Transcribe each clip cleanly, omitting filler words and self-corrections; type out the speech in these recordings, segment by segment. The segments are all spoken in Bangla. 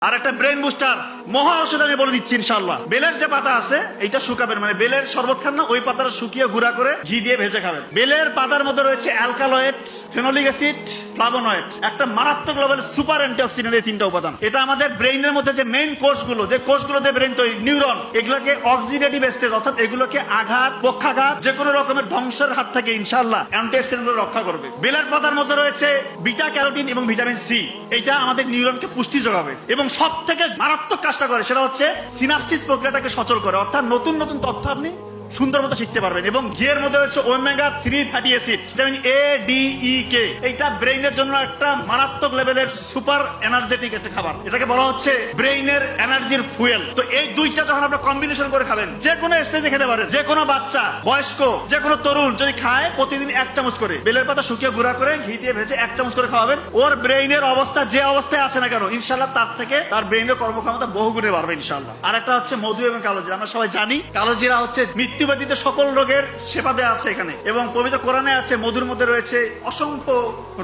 আর একটা ব্রেন বুস্টার মহা ঔষধ আমি বলে দিচ্ছি ইনশাআল্লাহ। বেলের যে পাতা আছে এটা শুকাবেন, মানে বেলের শরবত খান না, ওই পাতাটা শুকিয়ে গুঁড়া করে ঘি দিয়ে ভেজে খাবেন। বেলের পাতার মধ্যে রয়েছে অ্যালকালয়েড, ফেনোলিক অ্যাসিড, ফ্লাভোনয়েড, একটা মারাত্মক লেভেলের সুপার অ্যান্টিঅক্সিডেন্ট। এই তিনটা উপাদান এটা আমাদের ব্রেইনের মধ্যে যে মেইন কোষগুলো, যে কোষগুলো দিয়ে ব্রেইন তৈরি, নিউরন, এগুলোকে অক্সিডেটিভ স্টেজ অর্থাৎ এগুলোকে আঘাত, পক্ষাঘাত, যে কোনো রকমের ধ্বংসের হাত থেকে ইনশাআল্লাহ অ্যান্টিঅক্সিডেন্ট রক্ষা করবে। বেলের পাতার মধ্যে রয়েছে বিটা ক্যারোটিন এবং ভিটামিন সি, এটা আমাদের নিউরনকে পুষ্টি যোগাবে এবং সব থেকে মারাত্মক কাজটা করে সেটা হচ্ছে সিনাপসিস প্রক্রিয়াটাকে সচল করে, অর্থাৎ নতুন নতুন তথ্য আপনি সুন্দর মতো শিখতে পারবেন। এবং ঘিয়ের মধ্যে রয়েছে omega 3 fatty acid, vitamin A, D, E, K. এইটা ব্রেইনের জন্য একটা মারাত্মক লেভেলের সুপার এনার্জেটিক একটা খাবার, এটাকে বলা হচ্ছে ব্রেইনের এনার্জির ফুয়েল। তো এই দুইটা যখন আপনারা কম্বিনেশন করে খাবেন, যে কোনো স্টেজে খেতে পারেন, যে কোনো বাচ্চা, বয়স্ক, যে কোনো তরুণ যদি খায় প্রতিদিন 1 চামচ করে বেলের পাতা শুকিয়ে গুঁড়া করে ঘি দিয়ে ভেজে 1 চামচ করে খাওয়াবেন, ওর ব্রেইনের অবস্থা যে অবস্থায় আছে না কেন ইনশাআল্লাহ তার থেকে তার ব্রেইনের কর্মক্ষমতা বহুগুণে বাড়বে ইনশাআল্লাহ। আর একটা হচ্ছে মধু এবং কালোজিরা। আমরা সবাই জানি কালোজিরা হচ্ছে মৃত্যুব্যাধিত সকল রোগের সেবা দেয়া আছে এখানে, এবং পবিত্র কোরআনে আছে মধুর মধ্যে রয়েছে অসংখ্য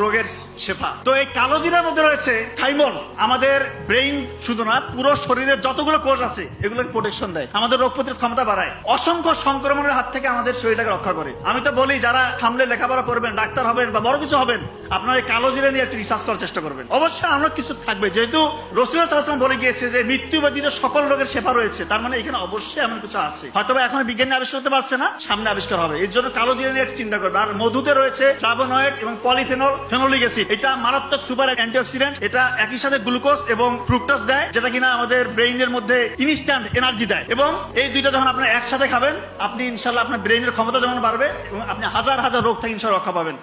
রোগের শেফা। তো এই কালোজিরার মধ্যে রয়েছে থাইমল, আমাদের ব্রেইন শুধু না পুরো শরীরের যতগুলো কোষ আছে এগুলোকে প্রোটেকশন দেয়, আমাদের রোগ প্রতিরোধ ক্ষমতা বাড়ায়, অসংখ্য সংক্রমণের হাত থেকে আমাদের শরীরটাকে রক্ষা করে। আমি তো বলি যারা সামনে লেখাপড়া করবেন, ডাক্তার হবেন বা বড় কিছু হবেন, আপনারা এই কালোজিরা নিয়ে একটু রিসার্চ করার চেষ্টা করবেন। অবশ্যই আমরা কিছু থাকবে, যেহেতু রাসূলুল্লাহ সাল্লাল্লাহু আলাইহি ওয়াসাল্লাম বলে গিয়েছে যে মৃত্যুব্যাধিত সকল রোগের শেফা রয়েছে, তার মানে এখানে অবশ্যই এমন কিছু আছে, হয়তো এখন বিজ্ঞানী আবিষ্কার করতে পারছে না, সামনে আবিষ্কার হবে। এর জন্য কালোজিরা নিয়ে একটু চিন্তা করবে। আর মধুতে রয়েছে ফ্লাভোনয়েড এবং পলিফেনল, ফেনোলিক অ্যাসিড, এটা মারাত্মক সুপার অ্যান্টিঅক্সিডেন্ট। এটা একই সাথে গ্লুকোজ এবং ফ্রুক্টোজ দেয়, যেটা কিনা আমাদের ব্রেইনের মধ্যে ইনস্ট্যান্ট এনার্জি দেয়। এবং এই দুইটা যখন আপনি একসাথে খাবেন, আপনি ইনশাআল্লাহ আপনার ব্রেইনের ক্ষমতা যেমন বাড়বে এবং আপনি হাজার হাজার রোগ থেকে ইনশাআল্লাহ রক্ষা পাবেন।